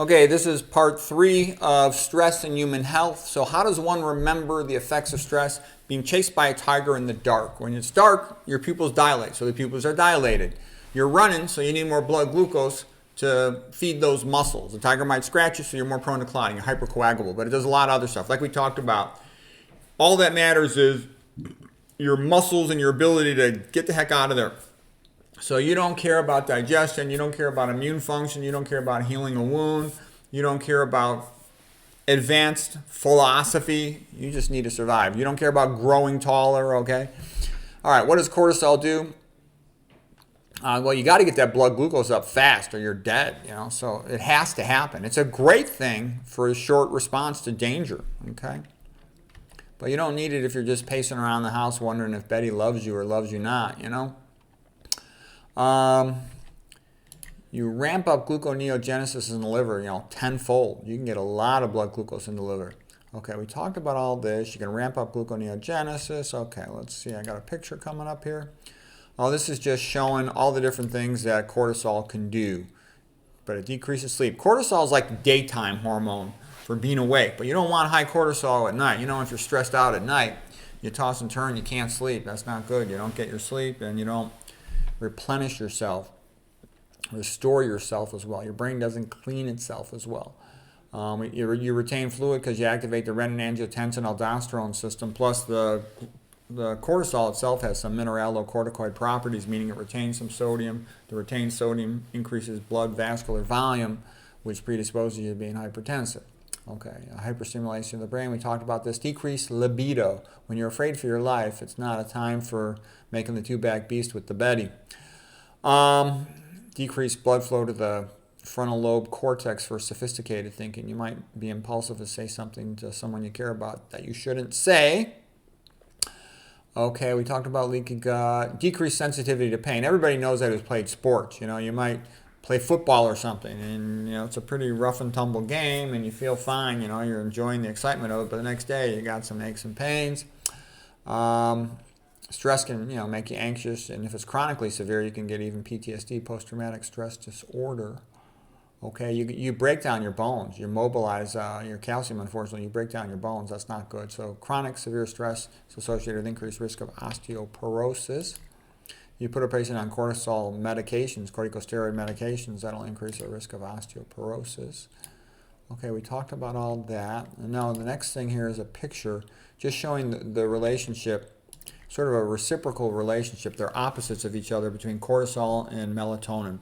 Okay, this is part 3 of stress and human health. So how does one remember the effects of stress? Being chased by a tiger in the dark. When it's dark, your pupils dilate, so the pupils are dilated. You're running, so you need more blood glucose to feed those muscles. The tiger might scratch you, so you're more prone to clotting. You're hypercoagulable, but it does a lot of other stuff. Like we talked about, all that matters is your muscles and your ability to get the heck out of there. So you don't care about digestion, you don't care about immune function, you don't care about healing a wound, you don't care about advanced philosophy, you just need to survive. You don't care about growing taller, okay? All right, what does cortisol do? Well, you got to get that blood glucose up fast or you're dead, so it has to happen. It's a great thing for a short response to danger, okay? But you don't need it if you're just pacing around the house wondering if Betty loves you or loves you not, You ramp up gluconeogenesis in the liver, tenfold. You can get a lot of blood glucose in the liver. Okay, we talked about all this. You can ramp up gluconeogenesis. Okay, let's see. I got a picture coming up here. Oh, this is just showing all the different things that cortisol can do. But it decreases sleep. Cortisol is like the daytime hormone for being awake. But you don't want high cortisol at night. If you're stressed out at night, you toss and turn, you can't sleep. That's not good. You don't get your sleep and you don't replenish yourself, restore yourself as well. Your brain doesn't clean itself as well. You retain fluid because you activate the renin-angiotensin-aldosterone system, plus the cortisol itself has some mineralocorticoid properties, meaning it retains some sodium. The retained sodium increases blood vascular volume, which predisposes you to being hypertensive. Okay, hyperstimulation of the brain, we talked about this. Decreased libido. When you're afraid for your life, it's not a time for making the two-back beast with the Betty. Decreased blood flow to the frontal lobe cortex for sophisticated thinking. You might be impulsive to say something to someone you care about that you shouldn't say. Okay, we talked about leaky gut. Decreased sensitivity to pain. Everybody knows that who's played sports. You might play football or something, and it's a pretty rough and tumble game, and you feel fine. You're enjoying the excitement of it, but the next day you got some aches and pains. Stress can make you anxious, and if it's chronically severe, you can get even PTSD, post-traumatic stress disorder. Okay, you break down your bones, you mobilize your calcium. Unfortunately, you break down your bones. That's not good. So chronic severe stress is associated with increased risk of osteoporosis. You put a patient on cortisol medications, corticosteroid medications, that'll increase the risk of osteoporosis. Okay, we talked about all that. And now the next thing here is a picture just showing the relationship, sort of a reciprocal relationship. They're opposites of each other between cortisol and melatonin.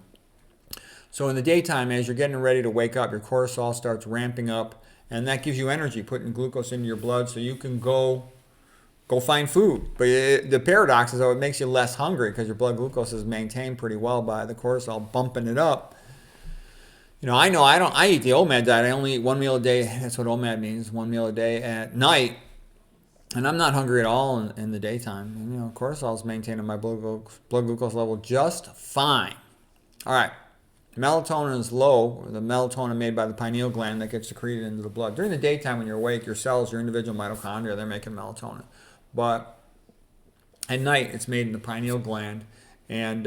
So in the daytime, as you're getting ready to wake up, your cortisol starts ramping up, and that gives you energy, putting glucose into your blood so you can go find food. But the paradox is, though, it makes you less hungry because your blood glucose is maintained pretty well by the cortisol bumping it up. I eat the OMAD diet. I only eat one meal a day. That's what OMAD means, one meal a day at night. And I'm not hungry at all in the daytime. And, cortisol is maintaining my blood glucose level just fine. All right. Melatonin is low, the melatonin made by the pineal gland that gets secreted into the blood. During the daytime when you're awake, your cells, your individual mitochondria, they're making melatonin. But at night, it's made in the pineal gland, and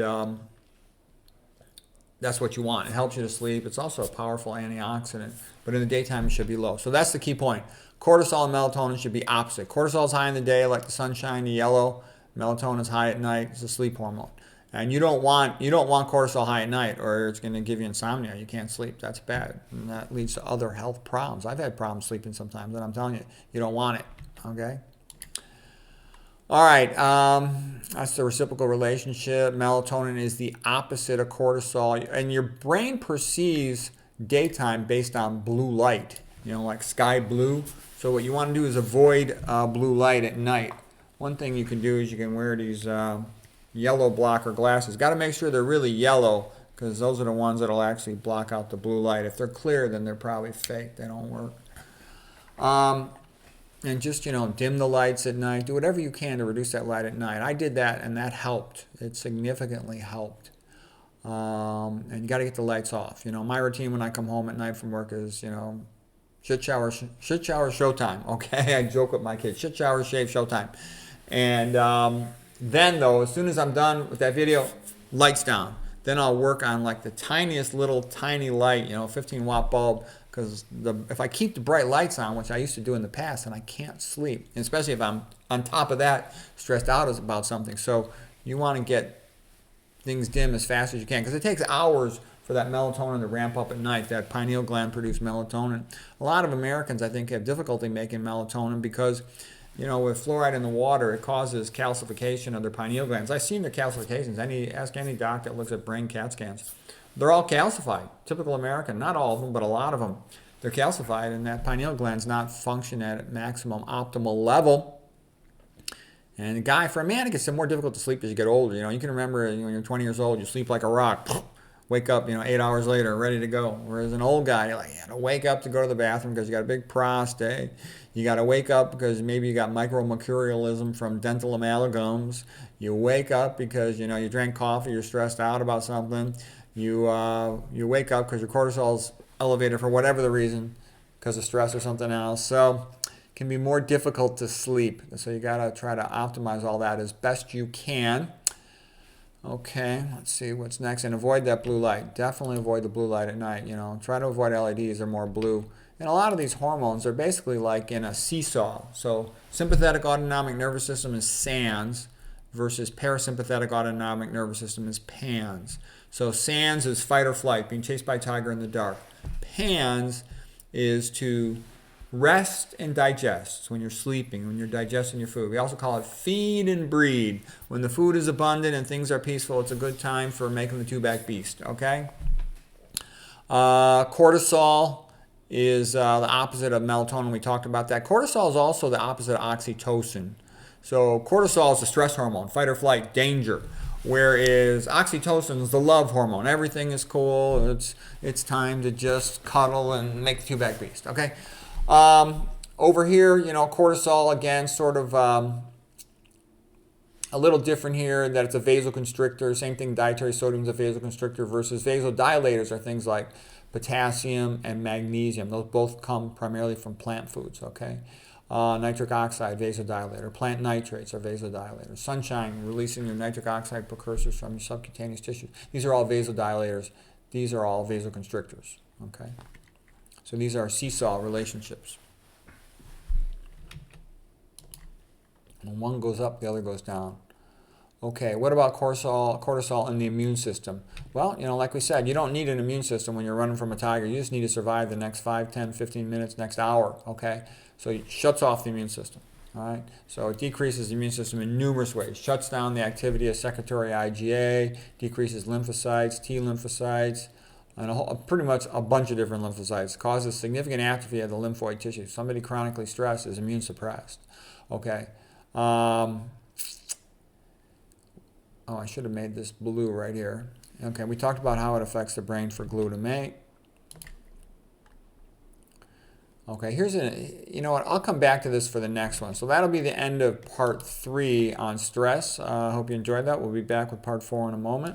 that's what you want. It helps you to sleep. It's also a powerful antioxidant, but in the daytime, it should be low. So that's the key point. Cortisol and melatonin should be opposite. Cortisol is high in the day, like the sunshine, the yellow. Melatonin is high at night. It's a sleep hormone. And you don't want cortisol high at night, or it's going to give you insomnia. You can't sleep. That's bad. And that leads to other health problems. I've had problems sleeping sometimes, and I'm telling you, you don't want it. Okay? All right. That's the reciprocal relationship. Melatonin is the opposite of cortisol. And your brain perceives daytime based on blue light, like sky blue. So what you want to do is avoid blue light at night. One thing you can do is you can wear these yellow blocker glasses. Got to make sure they're really yellow, because those are the ones that'll actually block out the blue light. If they're clear, then they're probably fake. They don't work. And just, dim the lights at night. Do whatever you can to reduce that light at night. I did that, and that helped. It significantly helped. And you got to get the lights off. My routine when I come home at night from work is, shit shower, showtime. Okay, I joke with my kids. Shit shower, shave, showtime. And then, though, as soon as I'm done with that video, lights down. then I'll work on like the tiniest little tiny light, 15-watt bulb, because if I keep the bright lights on, which I used to do in the past, then I can't sleep, and especially if I'm on top of that stressed out about something. So you want to get things dim as fast as you can, because it takes hours for that melatonin to ramp up at night. That pineal gland produces melatonin. A lot of Americans, I think, have difficulty making melatonin because, with fluoride in the water, it causes calcification of their pineal glands. I've seen the calcifications. Ask any doctor that looks at brain CAT scans. They're all calcified. Typical American, not all of them, but a lot of them. They're calcified, and that pineal gland's not functioning at maximum optimal level. And for a man, it gets more difficult to sleep as you get older. You can remember when you're 20 years old, you sleep like a rock. Wake up, 8 hours later, ready to go. Whereas an old guy, you got to wake up to go to the bathroom because you got a big prostate. You got to wake up because maybe you got micromercurialism from dental amalgams. You wake up because, you drank coffee, you're stressed out about something. You wake up because your cortisol's elevated for whatever the reason, because of stress or something else. So it can be more difficult to sleep. So you got to try to optimize all that as best you can. Okay, let's see what's next. And avoid that blue light. Definitely avoid the blue light at night. Try to avoid LEDs. They're more blue. And a lot of these hormones are basically like in a seesaw. So sympathetic autonomic nervous system is SANS versus parasympathetic autonomic nervous system is PANS. So SANS is fight or flight, being chased by a tiger in the dark. PANS is to rest and digest. It's when you're sleeping, when you're digesting your food. We also call it feed and breed. When the food is abundant and things are peaceful, it's a good time for making the two-back beast, okay? Cortisol is the opposite of melatonin. We talked about that. Cortisol is also the opposite of oxytocin. So cortisol is the stress hormone, fight or flight, danger. Whereas oxytocin is the love hormone. Everything is cool. It's time to just cuddle and make the two-back beast, okay? Over here, cortisol, again, sort of a little different here, that it's a vasoconstrictor. Same thing, dietary sodium is a vasoconstrictor versus vasodilators are things like potassium and magnesium. Those both come primarily from plant foods, okay? Nitric oxide, vasodilator. Plant nitrates are vasodilators. Sunshine, releasing your nitric oxide precursors from your subcutaneous tissues. These are all vasodilators. These are all vasoconstrictors, okay? So these are seesaw relationships. When one goes up, the other goes down. Okay, what about cortisol in the immune system? Well, like we said, you don't need an immune system when you're running from a tiger. You just need to survive the next 5, 10, 15 minutes, next hour, okay? So it shuts off the immune system, all right? So it decreases the immune system in numerous ways. Shuts down the activity of secretory IgA, decreases lymphocytes, T lymphocytes, and pretty much a bunch of different lymphocytes. Causes significant atrophy of the lymphoid tissue. Somebody chronically stressed is immune suppressed. Okay. I should have made this blue right here. Okay, we talked about how it affects the brain for glutamate. Okay, you know what, I'll come back to this for the next one. So that'll be the end of part 3 on stress. I hope you enjoyed that. We'll be back with part 4 in a moment.